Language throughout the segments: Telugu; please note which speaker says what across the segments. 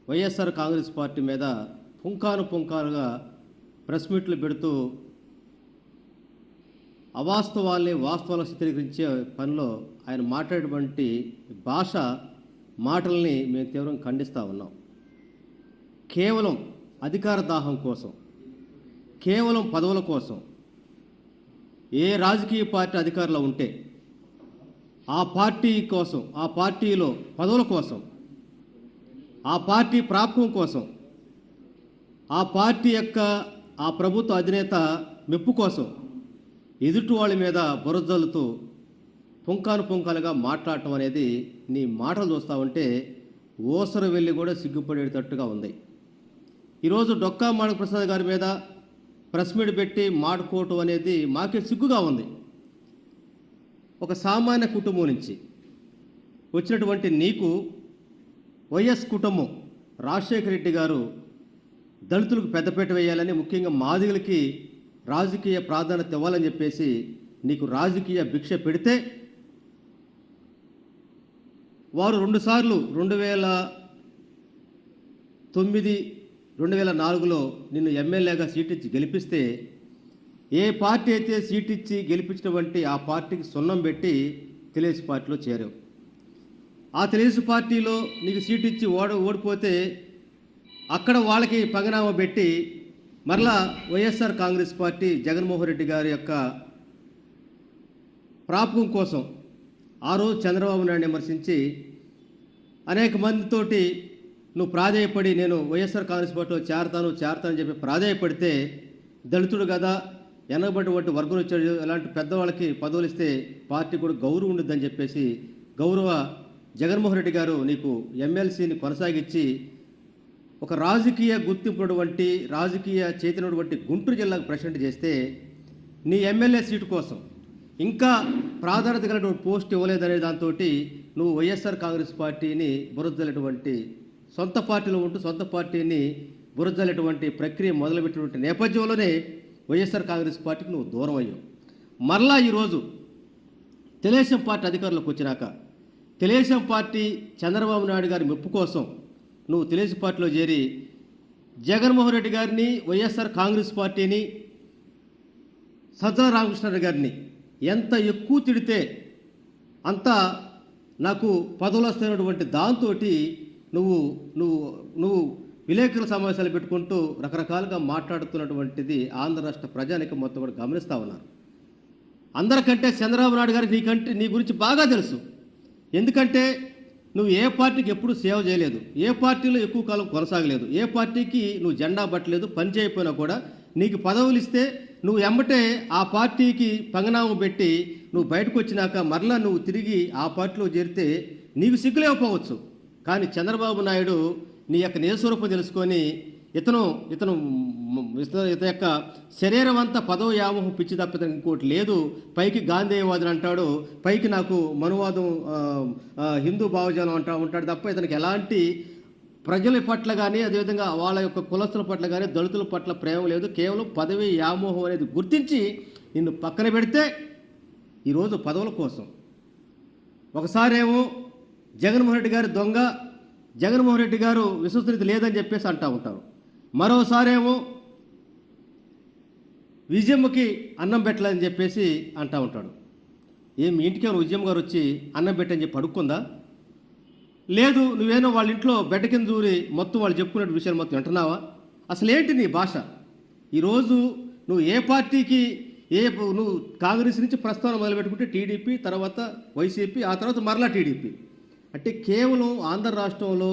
Speaker 1: వైఎస్ఆర్ కాంగ్రెస్ పార్టీ మీద పుంకానుగా ప్రెస్ మీట్లు పెడుతూ అవాస్తవాల్ని వాస్తవాలను చిత్రీకరించే పనిలో ఆయన మాట్లాడేటువంటి భాష మాటల్ని మేము తీవ్రంగా ఖండిస్తూ ఉన్నాం. కేవలం అధికార దాహం కోసం, కేవలం పదవుల కోసం ఏ రాజకీయ పార్టీ అధికారంలో ఉంటే ఆ పార్టీ కోసం, ఆ పార్టీలో పదవుల కోసం, ఆ పార్టీ ప్రాప్తం కోసం, ఆ పార్టీ యొక్క ఆ ప్రభుత్వ అధినేత మెప్పు కోసం ఎదుటి వాళ్ళ మీద బురదలుతూ పుంకాలుగా మాట్లాడటం అనేది నీ మాటలు చూస్తూ ఉంటే ఓసరు వెళ్ళి కూడా సిగ్గుపడేటట్టుగా ఉంది. ఈరోజు డొక్కా మాణిక్య ప్రసాద్ గారి మీద ప్రెస్ మీట్ పెట్టి మాట్లాడుకోవటం అనేది మాకే సిగ్గుగా ఉంది. ఒక సామాన్య కుటుంబం నుంచి వచ్చినటువంటి నీకు వైఎస్ కుటుంబం రాజశేఖర రెడ్డి గారు దళితులకు పెద్దపీట వేయాలని, ముఖ్యంగా మాదిగలకి రాజకీయ ప్రాధాన్యత ఇవ్వాలని చెప్పేసి నీకు రాజకీయ భిక్ష పెడితే వారు 2 సార్లు 2009, 2004లో నిన్ను ఎమ్మెల్యేగా సీట్ ఇచ్చి గెలిపిస్తే ఏ పార్టీ అయితే సీట్ ఇచ్చి గెలిపించినటువంటి ఆ పార్టీకి సున్నం పెట్టి తెలుగుదేశం పార్టీలో చేరావు. ఆ తెలుగుదేశం పార్టీలో నీకు సీట్ ఇచ్చి ఓడిపోతే అక్కడ వాళ్ళకి పంగనామా పెట్టి మరలా వైఎస్ఆర్ కాంగ్రెస్ పార్టీ జగన్మోహన్ రెడ్డి గారి యొక్క ప్రాపకం కోసం ఆ రోజు చంద్రబాబు నాయుడు విమర్శించి అనేక మందితోటి నువ్వు ప్రాధేయపడి నేను వైఎస్ఆర్ కాంగ్రెస్ పార్టీలో చేరతానని చెప్పి ప్రాధేయపడితే దళితుడు కదా, వెనకబడినటువంటి వర్గం వచ్చాడు, ఇలాంటి పెద్దవాళ్ళకి పదవులు ఇస్తే పార్టీ కూడా గౌరవం ఉండిద్దని చెప్పేసి గౌరవ జగన్మోహన్ రెడ్డి గారు నీకు ఎమ్మెల్సీని కొనసాగించి ఒక రాజకీయ గుర్తింపునటువంటి, రాజకీయ చైతన్యటువంటి గుంటూరు జిల్లాకు ప్రెసిడెంట్ చేస్తే నీ ఎమ్మెల్యే సీటు కోసం ఇంకా ప్రాధాన్యత కలిగినటువంటి పోస్ట్ ఇవ్వలేదనే దాంతో నువ్వు వైఎస్ఆర్ కాంగ్రెస్ పార్టీని బురదలేటువంటి, సొంత పార్టీలో ఉంటూ సొంత పార్టీని బురదలేటువంటి ప్రక్రియ మొదలుపెట్టినటువంటి నేపథ్యంలోనే వైఎస్ఆర్ కాంగ్రెస్ పార్టీకి నువ్వు దూరం అయ్యావు. మరలా ఈరోజు తెలుగుదేశం పార్టీ అధికారంలోకి వచ్చినాక తెలుగుదేశం పార్టీ చంద్రబాబు నాయుడు గారి మెప్పు కోసం నువ్వు తెలుగుదేశం పార్టీలో చేరి జగన్మోహన్ రెడ్డి గారిని, వైఎస్ఆర్ కాంగ్రెస్ పార్టీని, సజ్జల రామకృష్ణారెడ్డి గారిని ఎంత ఎక్కువ తిడితే అంత నాకు పదవులు వస్తున్నటువంటి దాంతో నువ్వు నువ్వు నువ్వు విలేకరుల సమావేశాలు పెట్టుకుంటూ రకరకాలుగా మాట్లాడుతున్నటువంటిది ఆంధ్ర రాష్ట్ర ప్రజానికం మొత్తం కూడా గమనిస్తూ ఉన్నారు. అందరికంటే చంద్రబాబు నాయుడు గారికి నీ గురించి బాగా తెలుసు. ఎందుకంటే నువ్వు ఏ పార్టీకి ఎప్పుడు సేవ చేయలేదు, ఏ పార్టీలో ఎక్కువ కాలం కొనసాగలేదు, ఏ పార్టీకి నువ్వు జెండా పట్టలేదు. పని చేయకపోయినా కూడా నీకు పదవులు ఇస్తే నువ్వు ఎమ్మటే ఆ పార్టీకి పంగనామం పెట్టి నువ్వు బయటకు వచ్చినాక మరలా నువ్వు తిరిగి ఆ పార్టీలో చేరితే నీకు సిగ్గులేకపోవచ్చు. కానీ చంద్రబాబు నాయుడు నీ యొక్క నిజస్వరూపం తెలుసుకొని ఇతను యొక్క శరీరం అంతా పదవి వ్యామోహం పిచ్చి తప్పితే ఇంకోటి లేదు. పైకి గాంధేయవాదులు అంటాడు, పైకి నాకు మనువాదం హిందూ భావజాలం ఉంటాడు తప్ప ఇతనికి ఎలాంటి ప్రజల పట్ల కానీ, అదేవిధంగా వాళ్ళ యొక్క కులస్తుల పట్ల కానీ, దళితుల పట్ల ప్రేమ లేదు. కేవలం పదవి వ్యామోహం అనేది గుర్తించి నిన్ను పక్కన పెడితే ఈరోజు పదవుల కోసం ఒకసారేమో జగన్మోహన్ రెడ్డి గారి దొంగ, జగన్మోహన్ రెడ్డి గారు విశ్వసనీయత లేదని చెప్పేసి అంటూ ఉంటారు. మరోసారేమో విజయమ్మకి అన్నం పెట్టలేదని చెప్పేసి అంటూ ఉంటాడు. మీ ఇంటికేమో విజయమ్మ గారు వచ్చి అన్నం పెట్టని చెప్పి అడుక్కుందా? లేదు, నువ్వేనో వాళ్ళ ఇంట్లో బెడ్డ కింద దూరి మొత్తం వాళ్ళు చెప్పుకునే విషయాలు మొత్తం వింటున్నావా? అసలు ఏంటి నీ భాష? ఈరోజు నువ్వు ఏ పార్టీకి నువ్వు కాంగ్రెస్ నుంచి ప్రస్తావన మొదలుపెట్టుకుంటే టీడీపీ, తర్వాత వైసీపీ, ఆ తర్వాత మరలా టీడీపీ. అంటే కేవలం ఆంధ్ర రాష్ట్రంలో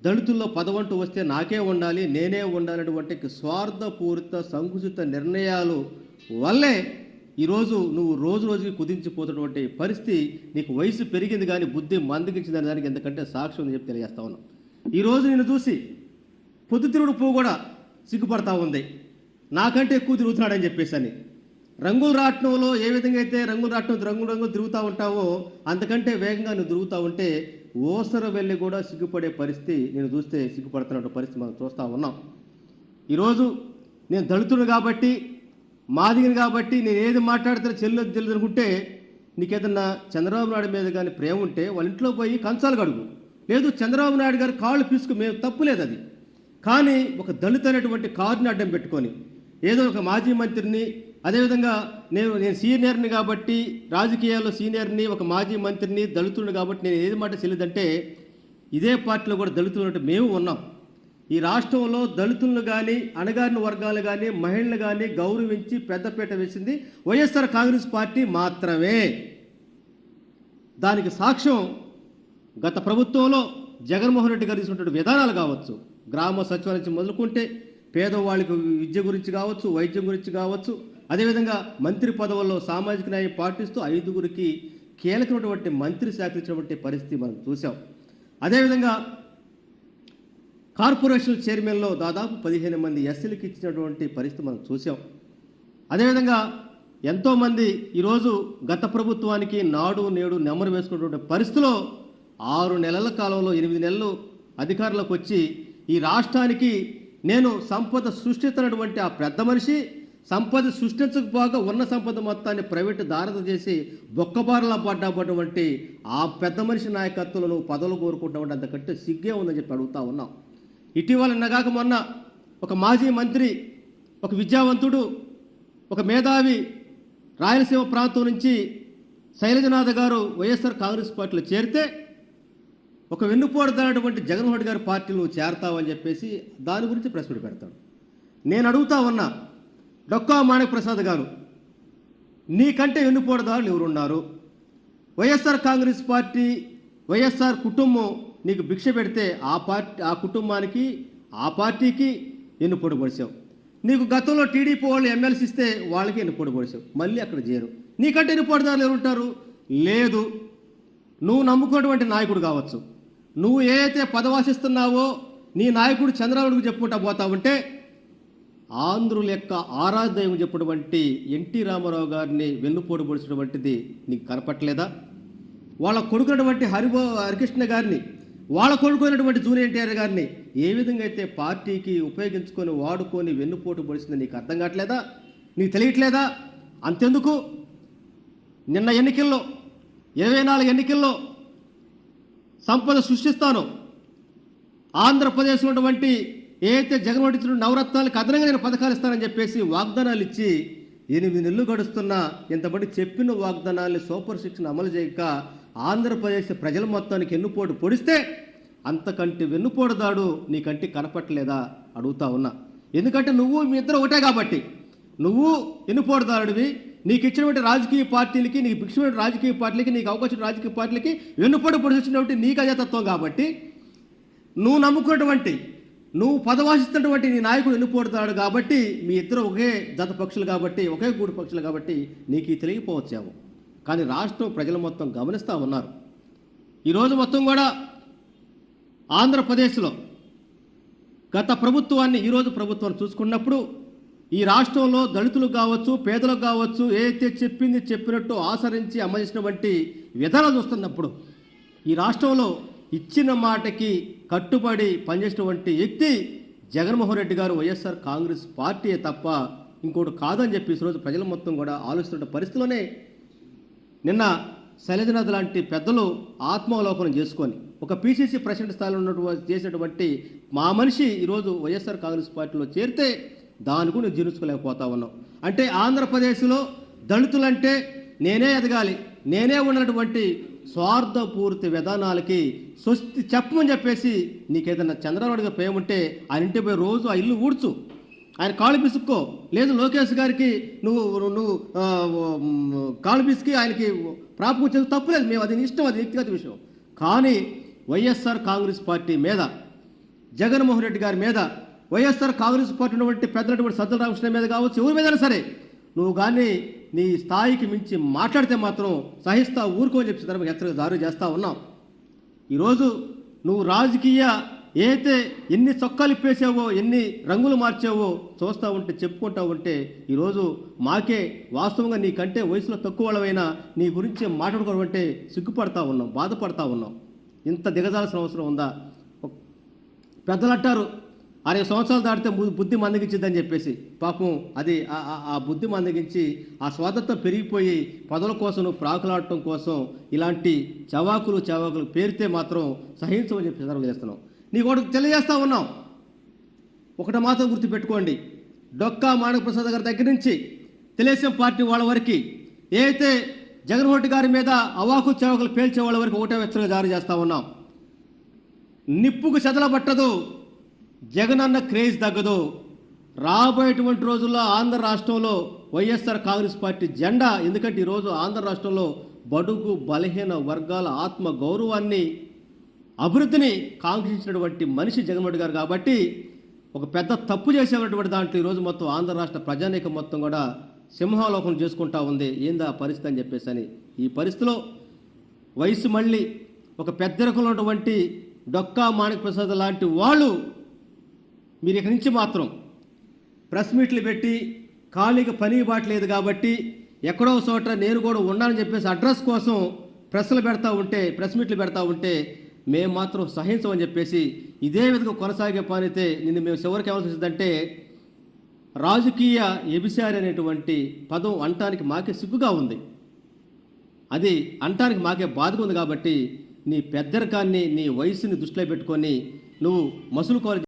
Speaker 1: దళితుల్లో పదవంటూ వస్తే నాకే ఉండాలి, నేనే ఉండాలనేటువంటి స్వార్థపూరిత సంకుచిత నిర్ణయాలు వల్లే ఈరోజు నువ్వు రోజుకి కుదించిపోతున్నటువంటి పరిస్థితి. నీకు వయసు పెరిగింది కానీ బుద్ధి మందగించిందని దానికి ఎందుకంటే సాక్ష్యం అని చెప్పి తెలియజేస్తా ఉన్నాం. ఈరోజు నేను చూసి పొద్దుతిరుగుడు పువ్వు కూడా సిగ్గుపడతా ఉంది, నాకంటే ఎక్కువ తిరుగుతున్నాడని చెప్పేసి అని. రంగుల రాట్నంలో ఏ విధంగా అయితే రంగుల రాట్నం రంగులు తిరుగుతూ ఉంటావో అంతకంటే వేగంగా నువ్వు తిరుగుతూ ఉంటే ఓసర వెళ్ళి కూడా సిగ్గుపడే పరిస్థితి నేను చూస్తే సిగ్గుపడుతున్న పరిస్థితి మనం చూస్తూ ఉన్నాం. ఈరోజు నేను దళితుడు కాబట్టి, మాదిగని కాబట్టి నేను ఏది మాట్లాడితే చెల్లెదు అనుకుంటే నీకేదన్నా చంద్రబాబు నాయుడు మీద కానీ ప్రేమ ఉంటే వాళ్ళ ఇంట్లో పోయి కంచాలు కడుగు, లేదు చంద్రబాబు నాయుడు గారు కాళ్ళు పీసుకు మేము తప్పులేదు అది. కానీ ఒక దళిత అనేటువంటి కారుని అడ్డం పెట్టుకొని ఏదో ఒక మాజీ మంత్రిని, అదేవిధంగా నేను సీనియర్ని కాబట్టి రాజకీయాల్లో సీనియర్ని, ఒక మాజీ మంత్రిని, దళితుడిని కాబట్టి నేను ఏది మాట చెల్లిదంటే ఇదే పార్టీలో కూడా దళితులు అంటే మేము ఉన్నాం. ఈ రాష్ట్రంలో దళితులను కానీ అణగారిన వర్గాలు కానీ మహిళలు కానీ గౌరవించి పెద్దపీట వేసింది వైఎస్ఆర్ కాంగ్రెస్ పార్టీ మాత్రమే. దానికి సాక్ష్యం గత ప్రభుత్వంలో జగన్మోహన్ రెడ్డి గారు తీసుకున్నటువంటి విధానాలు కావచ్చు, గ్రామ సచివాలయం నుంచి మొదలుకుంటే పేదవాళ్ళకి విద్య గురించి కావచ్చు, వైద్యం గురించి కావచ్చు, అదేవిధంగా మంత్రి పదవుల్లో సామాజిక న్యాయం పాటిస్తూ 5గురికి కీలకమైనటువంటి మంత్రి శాఖలు ఇచ్చినటువంటి పరిస్థితి మనం చూసాం. అదేవిధంగా కార్పొరేషన్ చైర్మన్లో దాదాపు 15 మంది ఎస్సీలకు ఇచ్చినటువంటి పరిస్థితి మనం చూసాం. అదేవిధంగా ఎంతోమంది ఈరోజు గత ప్రభుత్వానికి నాడు నేడు నెమరు వేసుకున్నటువంటి పరిస్థితిలో 6 నెలల కాలంలో 8 నెలలు అధికారంలోకి వచ్చి ఈ రాష్ట్రానికి నేను సంపద సృష్టిస్తున్నటువంటి ఆ పెద్ద మనిషి సంపద సృష్టించకపోగా ఉన్న సంపద మొత్తాన్ని ప్రైవేటు దారత చేసి బొక్కబారలా పడ్డటువంటి ఆ పెద్ద మనిషి నాయకత్వంలో నువ్వు పదవులు కోరుకుంటామంటే అంతకంటే సిగ్గే ఉందని చెప్పి అడుగుతా ఉన్నాం. ఇటీవల నగాక మొన్న ఒక మాజీ మంత్రి, ఒక విద్యావంతుడు, ఒక మేధావి రాయలసీమ ప్రాంతం నుంచి శైలజనాథ్ గారు వైఎస్ఆర్ కాంగ్రెస్ పార్టీలో చేరితే ఒక వెన్నుపోటుదానటువంటి జగన్మోహన్ రెడ్డి గారి పార్టీలో నువ్వు చేరతావని చెప్పేసి దాని గురించి ప్రెస్ మీట్ పెడతాడు. నేను అడుగుతా ఉన్నా, డొక్కా మాణిక్ ప్రసాద్ గారు, నీకంటే వెన్నుపోటుదారులు ఎవరున్నారు? వైఎస్ఆర్ కాంగ్రెస్ పార్టీ, వైఎస్ఆర్ కుటుంబం నీకు భిక్ష పెడితే ఆ కుటుంబానికి ఆ పార్టీకి వెన్నుపోటు పొడిచావు. నీకు గతంలో టీడీపీ వాళ్ళు ఎమ్మెల్సీ ఇస్తే వాళ్ళకి వెన్నుపోటు పొడిచావు, మళ్ళీ అక్కడ చేరు. నీకంటే వెన్నుపోటుదారులు ఎవరుంటారు? లేదు. నువ్వు నమ్ముకున్నటువంటి నాయకుడు కావచ్చు, నువ్వు ఏదైతే పదవాసిస్తున్నావో నీ నాయకుడు చంద్రబాబుకు చెప్పుకుంటా పోతా ఉంటే ఆంధ్రుల యొక్క ఆరాధ్యం చెప్పినటువంటి ఎన్టీ రామారావు గారిని వెన్నుపోటు పొడిచినటువంటిది నీకు కనపట్లేదా? వాళ్ళ కొడుకున్నటువంటి హరికృష్ణ గారిని, వాళ్ళ కొడుకున్నటువంటి జూనియర్ ఎన్టీఆర్ గారిని ఏ విధంగా అయితే పార్టీకి ఉపయోగించుకొని వాడుకొని వెన్నుపోటు పొడిచింది నీకు అర్థం కావట్లేదా? నీకు తెలియట్లేదా? అంతెందుకు, నిన్న ఎన్నికల్లో 24 ఎన్నికల్లో సంపద సృష్టిస్తాను, ఆంధ్రప్రదేశ్లో ఉన్నటువంటి ఏదైతే జగన్మోహన్ రెడ్డి నవరత్నాలకు అదనంగా నేను పథకాలు ఇస్తానని చెప్పేసి వాగ్దానాలు ఇచ్చి 8 నెలలు గడుస్తున్నా ఇంతబడి చెప్పిన వాగ్దానాన్ని సూపర్ 6 అమలు చేయక ఆంధ్రప్రదేశ్ ప్రజల మొత్తానికి వెన్నుపోటు పొడిస్తే అంతకంటే వెన్నుపోటుదాడు నీకంటే కనపట్టలేదా అడుగుతా ఉన్నా. ఎందుకంటే నువ్వు మీ ఇద్దరు ఒకటే కాబట్టి, నువ్వు వెన్నుపోటుదారుడివి, నీకు ఇచ్చినటువంటి రాజకీయ పార్టీలకి, నీకు భిక్షమైన రాజకీయ పార్టీలకి, నీకు అవకాశం రాజకీయ పార్టీలకి వెన్నుపోటు పొడిచినటువంటి నీకు అజతత్వం కాబట్టి, నువ్వు నమ్ముకున్నటువంటి, నువ్వు పదవాసిస్తున్నటువంటి నీ నాయకుడు వెన్నుపోటుతాడు కాబట్టి మీ ఇద్దరు ఒకే జత పక్షులు కాబట్టి, ఒకే గూడు పక్షులు కాబట్టి నీకు తెలియకపోవచ్చాము. కానీ రాష్ట్రం ప్రజలు మొత్తం గమనిస్తూ ఉన్నారు. ఈరోజు మొత్తం కూడా ఆంధ్రప్రదేశ్లో గత ప్రభుత్వాన్ని ఈరోజు ప్రభుత్వాన్ని చూసుకున్నప్పుడు ఈ రాష్ట్రంలో దళితులకు కావచ్చు, పేదలకు కావచ్చు, ఏదైతే చెప్పినట్టు ఆచరించి అమలు చేసినటువంటి విధానాలు చూస్తున్నప్పుడు ఈ రాష్ట్రంలో ఇచ్చిన మాటకి కట్టుబడి పనిచేసినటువంటి వ్యక్తి జగన్మోహన్ రెడ్డి గారు, వైఎస్ఆర్ కాంగ్రెస్ పార్టీ తప్ప ఇంకోటి కాదని చెప్పి ఈరోజు ప్రజలు మొత్తం కూడా ఆలోచిస్తున్న పరిస్థితిలోనే నిన్న శైలజనాథ్ లాంటి పెద్దలు ఆత్మావలోకనం చేసుకొని ఒక పీసీసీ ప్రెసిడెంట్ స్థాయిలో ఉన్నటువంటి చేసినటువంటి మా మనిషి ఈరోజు వైఎస్ఆర్ కాంగ్రెస్ పార్టీలో చేరితే దాని కూడా జీర్ణించుకోలేకపోతా ఉన్నాం. అంటే ఆంధ్రప్రదేశ్లో దళితులంటే నేనే ఎదగాలి, నేనే ఉన్నటువంటి స్వార్థపూరిత విధానాలకి స్వస్తి చెప్పమని చెప్పేసి నీకేదన్నా చంద్రబాబు గారు ప్రేమ ఉంటే ఆయన ఇంటి పోయి రోజు ఆ ఇల్లు ఊడ్చు, ఆయన కాళ్ళు పిసుక్కో. లేదు లోకేష్ గారికి నువ్వు కాళ్ళు పిసికి ఆయనకి ప్రాపంచేది తప్పులేదు, మేము అది ఇష్టం, అది వ్యక్తిగత విషయం. కానీ వైఎస్ఆర్ కాంగ్రెస్ పార్టీ మీద, జగన్మోహన్ రెడ్డి గారి మీద, వైఎస్ఆర్ కాంగ్రెస్ పార్టీ ఉన్నటువంటి పెద్దలటువంటి సజ్జల రామకృష్ణ మీద కావచ్చు, ఎవరి మీదైనా సరే నువ్వు కానీ నీ స్థాయికి మించి మాట్లాడితే మాత్రం సహిస్తా ఊరుకోని చెప్పి సందర్భంగా హెచ్చరిక జారీ చేస్తూ ఉన్నాం. ఈరోజు నువ్వు రాజకీయ ఏదైతే ఎన్ని చొక్కాలు ఇప్పేసావో, ఎన్ని రంగులు మార్చావో చూస్తూ ఉంటే, చెప్పుకుంటూ ఉంటే ఈరోజు మాకే వాస్తవంగా నీకంటే వయసులో తక్కువ వాళ్ళమైనా నీ గురించి మాట్లాడుకోవడం అంటే సిగ్గుపడతా ఉన్నాం, బాధపడతా ఉన్నాం. ఇంత దిగజాల్సిన అవసరం ఉందా? పెద్దలు అంటారు 6 సంవత్సరాలు దాటితే బుద్ధి మందగించిద్దని చెప్పేసి పాపం అది ఆ బుద్ధి మందగించి ఆ స్వాతంత్రం పెరిగిపోయి పదవుల కోసం నువ్వు ప్రాకులాడటం కోసం ఇలాంటి చవాకులు పేరితే మాత్రం సహించమని చెప్పి సందర్భం చేస్తున్నాం. నీకు ఒకటి తెలియజేస్తా ఉన్నాం. ఒకటి మాత్రం గుర్తుపెట్టుకోండి, డొక్కా మాణిక్యప్రసాద్ గారి దగ్గర నుంచి తెలుగుదేశం పార్టీ వాళ్ళ వరకు ఏదైతే జగన్మోహన్ రెడ్డి గారి మీద అవాకు చవాకులు పేల్చే వాళ్ళ వరకు ఒకటే వెచ్చగా జారీ చేస్తూ ఉన్నాం. నిప్పుకు చెదలబట్టదు, జగనన్న క్రేజ్ తగ్గదు. రాబోయేటువంటి రోజుల్లో ఆంధ్ర రాష్ట్రంలో వైఎస్ఆర్ కాంగ్రెస్ పార్టీ జెండా, ఎందుకంటే ఈరోజు ఆంధ్ర రాష్ట్రంలో బడుగు బలహీన వర్గాల ఆత్మ గౌరవాన్ని అభివృద్ధిని కాంక్షించినటువంటి మనిషి జగన్మోహన్ రెడ్డి గారు. కాబట్టి ఒక పెద్ద తప్పు చేసేటువంటి దాంట్లో ఈరోజు మొత్తం ఆంధ్ర రాష్ట్ర ప్రజానీకం మొత్తం కూడా సింహాలోకం చేసుకుంటా ఉంది. ఏందా పరిస్థితి అని చెప్పేసి అని ఈ పరిస్థితిలో వయసు మళ్ళీ ఒక పెద్దరికంలో ఉన్నటువంటి డొక్కా మాణిక్యప్రసాద్ లాంటి వాళ్ళు మీరు ఇక్కడి నుంచి మాత్రం ప్రెస్ మీట్లు పెట్టి ఖాళీగా పని బాటలేదు కాబట్టి ఎక్కడో చోట నేను కూడా ఉన్నానని చెప్పేసి అడ్రస్ కోసం ప్రెస్ మీట్లు పెడతా ఉంటే మేము మాత్రం సహించమని చెప్పేసి ఇదే విధంగా కొనసాగే పనితే నిన్ను మేము చివరికి ఏమని వస్తుందంటే రాజకీయ ఎబిసారి అనేటువంటి పదం అంటానికి మాకే సిగ్గుగా ఉంది. అది అంటానికి మాకే బాధగా ఉంది. కాబట్టి నీ పెద్దరికాన్ని నీ వయసుని దృష్టిలో పెట్టుకొని నువ్వు మసులుకోవాలి.